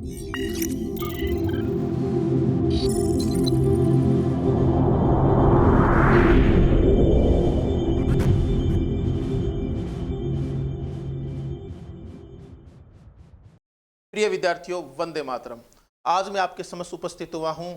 प्रिय विद्यार्थियों, वंदे मातरम। आज मैं आपके समक्ष उपस्थित हुआ हूं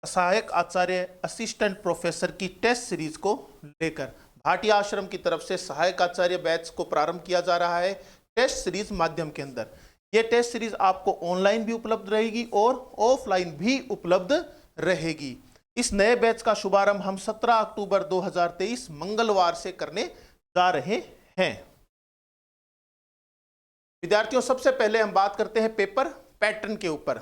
सहायक आचार्य असिस्टेंट प्रोफेसर की टेस्ट सीरीज को लेकर। भाटिया आश्रम की तरफ से सहायक आचार्य बैच को प्रारंभ किया जा रहा है टेस्ट सीरीज माध्यम के अंदर। यह टेस्ट सीरीज आपको ऑनलाइन भी उपलब्ध रहेगी और ऑफलाइन भी उपलब्ध रहेगी। इस नए बैच का शुभारंभ हम 17 अक्टूबर 2023 मंगलवार से करने जा रहे हैं। विद्यार्थियों, सबसे पहले हम बात करते हैं पेपर पैटर्न के ऊपर।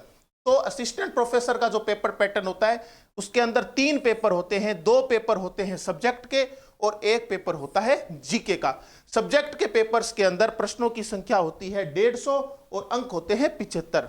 तो असिस्टेंट प्रोफेसर का जो पेपर पैटर्न होता है उसके अंदर 3 पेपर होते हैं। 2 पेपर होते हैं सब्जेक्ट के और 1 पेपर होता है जीके का। सब्जेक्ट के पेपर्स के अंदर प्रश्नों की संख्या होती है 150 और अंक होते हैं 75।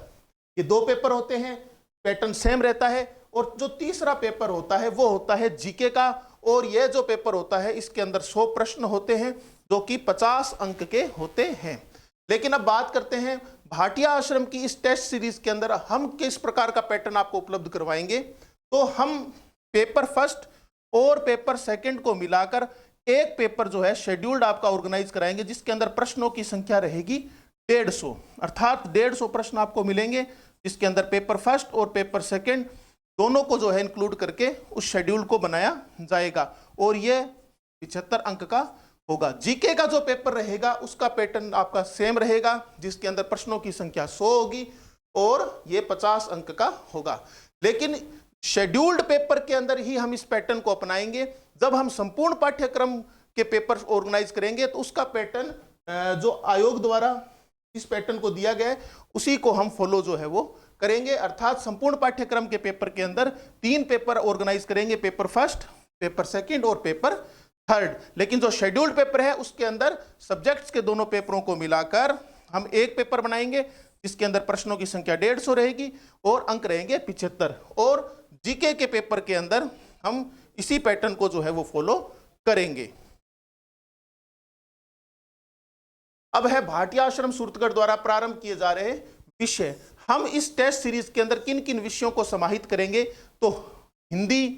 ये 2 पेपर होते हैं, पैटर्न सेम रहता है। और जो तीसरा पेपर होता है वो होता है जीके का, और यह जो पेपर होता है इसके अंदर 100 प्रश्न होते हैं जो कि 50 अंक के होते हैं। लेकिन अब बात करते हैं भाटिया आश्रम की इस टेस्ट सीरीज के अंदर हम किस प्रकार का पैटर्न आपको उपलब्ध करवाएंगे। तो हम पेपर फर्स्ट और पेपर सेकंड को मिलाकर एक पेपर जो है शेड्यूल्ड आपका ऑर्गेनाइज कराएंगे, जिसके अंदर प्रश्नों की संख्या रहेगी 150, अर्थात 150 प्रश्न आपको मिलेंगे, जिसके अंदर पेपर फर्स्ट और पेपर सेकंड दोनों को जो है इंक्लूड करके उस शेड्यूल को बनाया जाएगा और ये 75 अंक का होगा। जीके का जो पेपर रहेगा उसका पैटर्न आपका सेम रहेगा, जिसके अंदर प्रश्नों की संख्या 100 होगी और ये 50 अंक का होगा। लेकिन शेड्यूल्ड पेपर के अंदर ही हम इस पैटर्न को अपनाएंगे। जब हम संपूर्ण पाठ्यक्रम के पेपर ऑर्गेनाइज करेंगे तो उसका पैटर्न जो आयोग द्वारा इस पैटर्न को दिया गया है उसी को हम फॉलो जो है वो करेंगे। अर्थात संपूर्ण पाठ्यक्रम के पेपर के अंदर 3 पेपर ऑर्गेनाइज करेंगे, पेपर फर्स्ट, पेपर सेकंड और पेपर थर्ड। लेकिन जो शेड्यूल्ड पेपर है उसके अंदर सब्जेक्ट्स के दोनों पेपरों को मिलाकर हम एक पेपर बनाएंगे, जिसके अंदर प्रश्नों की संख्या 150 रहेगी और अंक रहेंगे 75। और जीके के पेपर के अंदर हम इसी पैटर्न को जो है वो फॉलो करेंगे। अब है भाटिया आश्रम सूरतगढ़ द्वारा प्रारंभ किए जा रहे विषय। हम इस टेस्ट सीरीज के अंदर किन किन विषयों को समाहित करेंगे, तो हिंदी,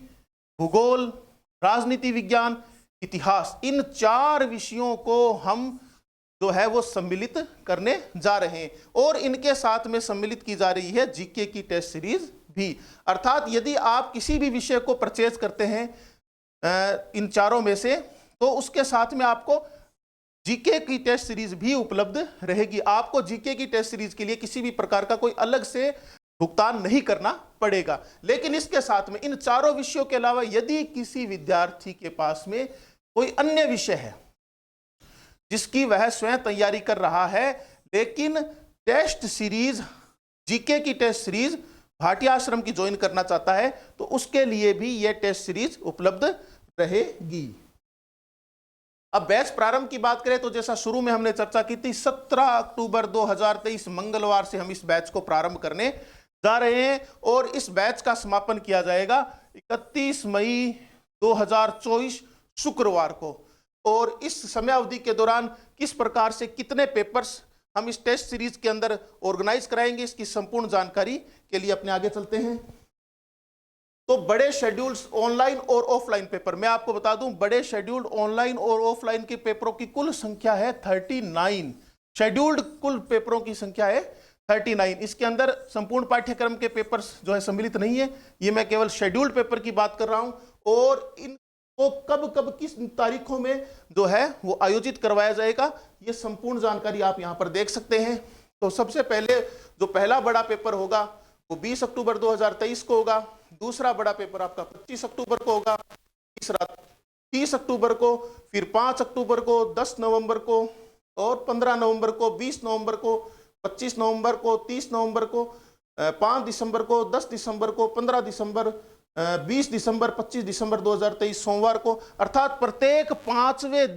भूगोल, राजनीति विज्ञान, इतिहास, इन 4 विषयों को हम जो है वो सम्मिलित करने जा रहे हैं और इनके साथ में सम्मिलित की जा रही है जीके की टेस्ट सीरीज भी। अर्थात यदि आप किसी भी विषय को परचेज करते हैं इन 4 में से, तो उसके साथ में आपको जीके की टेस्ट सीरीज भी उपलब्ध रहेगी। आपको जीके की टेस्ट सीरीज के लिए किसी भी प्रकार का कोई अलग से भुगतान नहीं करना पड़ेगा। लेकिन इसके साथ में इन 4 विषयों के अलावा यदि किसी विद्यार्थी के पास में कोई अन्य विषय है जिसकी वह स्वयं तैयारी कर रहा है, लेकिन टेस्ट सीरीज, जीके की टेस्ट सीरीज भाटिया आश्रम की ज्वाइन करना चाहता है, तो उसके लिए भी यह टेस्ट सीरीज उपलब्ध रहेगी। अब बैच प्रारंभ की बात करें तो जैसा शुरू में हमने चर्चा की थी, 17 अक्टूबर 2023 मंगलवार से हम इस बैच को प्रारंभ करने जा रहे हैं और इस बैच का समापन किया जाएगा 31 मई 2024 शुक्रवार को। और इस समय अवधि के दौरान किस प्रकार से कितने पेपर्स हम इस टेस्ट सीरीज के अंदर ऑर्गेनाइज कराएंगे, इसकी संपूर्ण जानकारी के लिए अपने आगे चलते हैं। तो बड़े शेड्यूल्स ऑनलाइन और ऑफलाइन पेपर, मैं आपको बता दूं, बड़े शेड्यूल्ड ऑनलाइन और ऑफलाइन के पेपरों की कुल संख्या है 39। शेड्यूल्ड कुल पेपरों की संख्या है 39। इसके अंदर संपूर्ण पाठ्यक्रम के पेपर्स जो है सम्मिलित नहीं है, ये मैं केवल शेड्यूल्ड पेपर की बात कर रहा हूं। और इनको कब कब किस तारीखों में जो है वो आयोजित करवाया जाएगा, ये संपूर्ण जानकारी आप यहां पर देख सकते हैं। तो सबसे पहले जो पहला बड़ा पेपर होगा वो 20 अक्टूबर 2023 को होगा। दूसरा बड़ा पेपर आपका 25 अक्टूबर को होगा, तीसरा 30 अक्टूबर को, फिर 5 अक्टूबर को, 10 नवंबर को और 15 नवंबर को, 20 नवंबर को, 25 नवंबर को, 30 नवंबर को, 5 दिसंबर को, 10 दिसंबर को, 15 दिसंबर, 20 दिसंबर, 25 दिसंबर 2023 सोमवार को। अर्थात प्रत्येक 5वें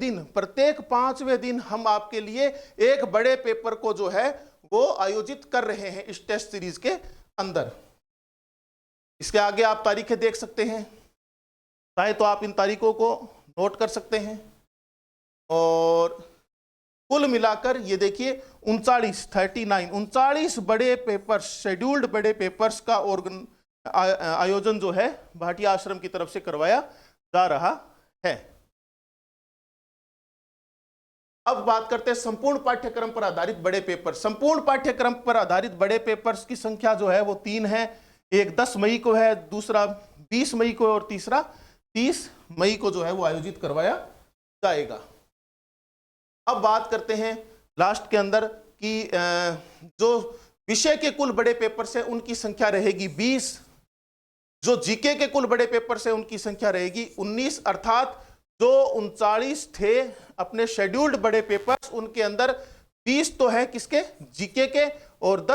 दिन हम आपके लिए एक बड़े पेपर को जो है वो आयोजित कर रहे हैं इस टेस्ट सीरीज के अंदर। इसके आगे आप तारीखें देख सकते हैं, चाहे तो आप इन तारीखों को नोट कर सकते हैं। और कुल मिलाकर ये देखिए 39 बड़े पेपर्स, शेड्यूल्ड बड़े पेपर्स का आयोजन जो है भाटिया आश्रम की तरफ से करवाया जा रहा है। अब बात करते हैं संपूर्ण पाठ्यक्रम पर आधारित बड़े पेपर। संपूर्ण पाठ्यक्रम पर आधारित बड़े पेपर्स की संख्या जो है वो 3 है। एक 10 मई को है, दूसरा 20 मई को और तीसरा 30 मई को जो है वो आयोजित करवाया जाएगा। अब बात करते हैं लास्ट के अंदर कि जो विषय के कुल बड़े पेपर से उनकी संख्या रहेगी 20, जो जीके के कुल बड़े पेपर से उनकी संख्या रहेगी 19, अर्थात जो 39 थे अपने शेड्यूल्ड बड़े पेपर्स, उनके अंदर 20 तो है किसके, जीके के, और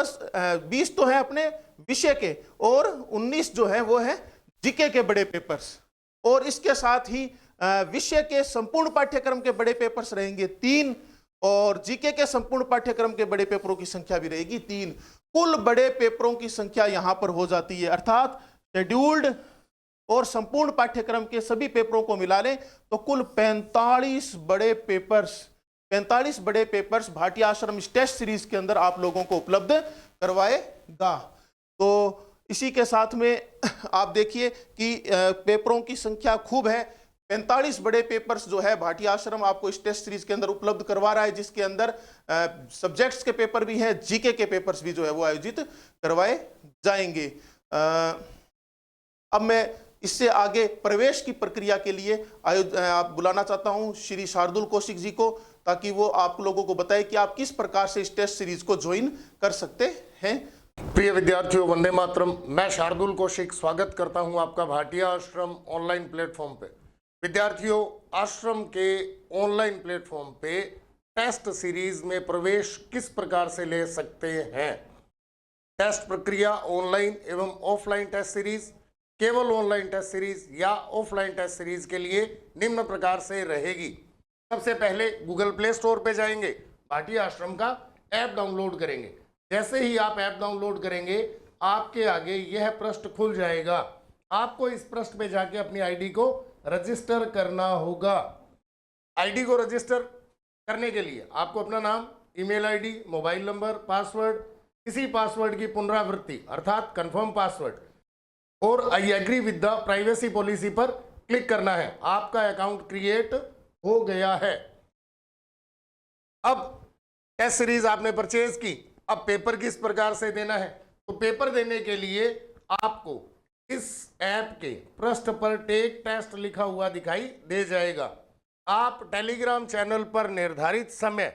20 तो है अपने विषय के, और 19 जो है वो है जीके के बड़े पेपर्स। और इसके साथ ही विषय के संपूर्ण पाठ्यक्रम के बड़े पेपर्स रहेंगे 3, और जीके के संपूर्ण पाठ्यक्रम के बड़े पेपरों की संख्या भी रहेगी 3। कुल बड़े पेपरों की संख्या यहां पर हो जाती है, अर्थात शेड्यूल्ड और संपूर्ण पाठ्यक्रम के सभी पेपरों को मिला लें तो कुल 45 बड़े पेपर्स भाटिया आश्रम इस टेस्ट सीरीज के अंदर आप लोगों को उपलब्ध करवाएगा। तो इसी के साथ में आप देखिए कि पेपरों की संख्या खूब है। 45 बड़े पेपर्स जो है भाटिया आश्रम आपको इस टेस्ट सीरीज के अंदर उपलब्ध करवा रहा है, जिसके अंदर सब्जेक्ट्स के पेपर भी हैं, जीके के पेपर्स भी जो है वो आयोजित करवाए जाएंगे। अब मैं इससे आगे प्रवेश की प्रक्रिया के लिए आप बुलाना चाहता हूं श्री शार्दुल कौशिक जी को, ताकि वो आप लोगों को बताए कि आप किस प्रकार से इस टेस्ट सीरीज को ज्वाइन कर सकते हैं। प्रिय विद्यार्थियों, वंदे मातरम। मैं शार्दुल कौशिक स्वागत करता हूं आपका भाटिया आश्रम ऑनलाइन प्लेटफॉर्म पे। विद्यार्थियों, आश्रम के ऑनलाइन प्लेटफॉर्म पे टेस्ट सीरीज में प्रवेश किस प्रकार से ले सकते हैं। टेस्ट प्रक्रिया ऑनलाइन एवं ऑफलाइन टेस्ट सीरीज, केवल ऑनलाइन टेस्ट सीरीज या ऑफलाइन टेस्ट सीरीज के लिए निम्न प्रकार से रहेगी। सबसे पहले गूगल प्ले स्टोर पे जाएंगे, भाटिया आश्रम का ऐप डाउनलोड करेंगे। जैसे ही आप ऐप डाउनलोड करेंगे आपके आगे यह पृष्ठ खुल जाएगा। आपको इस पृष्ठ पे जाके अपनी आईडी को रजिस्टर करना होगा। आईडी को रजिस्टर करने के लिए आपको अपना नाम, email ID, mobile number, password, इसी पासवर्ड की पुनरावृत्ति अर्थात कंफर्म पासवर्ड और I agree with the privacy policy पर क्लिक करना है। आपका अकाउंट क्रिएट हो गया है। अब टेस्ट सीरीज आपने परचेज की, अब पेपर किस प्रकार से देना है। तो पेपर देने के लिए आपको इस ऐप के पृष्ठ पर टेक टेस्ट लिखा हुआ दिखाई दे जाएगा। आप टेलीग्राम चैनल पर निर्धारित समय,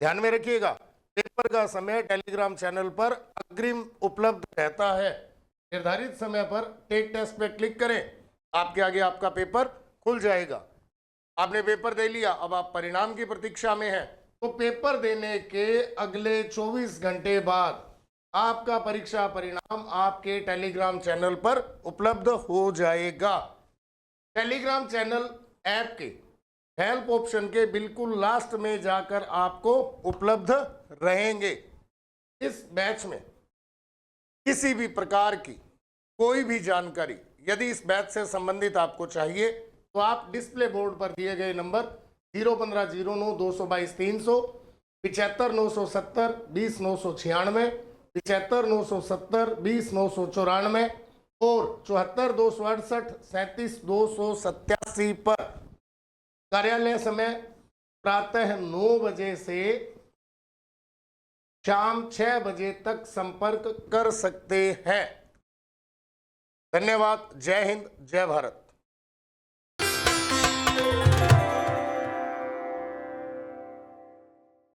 ध्यान में रखिएगा, पेपर का समय टेलीग्राम चैनल पर अग्रिम उपलब्ध रहता है। निर्धारित समय पर टेक टेस्ट पे क्लिक करें, आपके आगे आपका पेपर खुल जाएगा। आपने पेपर दे लिया, अब आप परिणाम की प्रतीक्षा में हैं। तो पेपर देने के अगले 24 घंटे बाद आपका परीक्षा परिणाम आपके टेलीग्राम चैनल पर उपलब्ध हो जाएगा। टेलीग्राम चैनल ऐप के हेल्प ऑप्शन के बिल्कुल लास्ट में जाकर आपको उपलब्ध रहेंगे। इस बैच में किसी भी प्रकार की कोई भी जानकारी यदि इस बैच से संबंधित आपको चाहिए तो आप डिस्प्ले बोर्ड पर दिए गए नंबर 01509 222 300, 75 970 20 996, 75 970 20 994 और 74 268 37 287 पर कार्यालय समय प्रातः 9 बजे से शाम 6 बजे तक संपर्क कर सकते हैं। धन्यवाद। जय हिंद, जय भारत।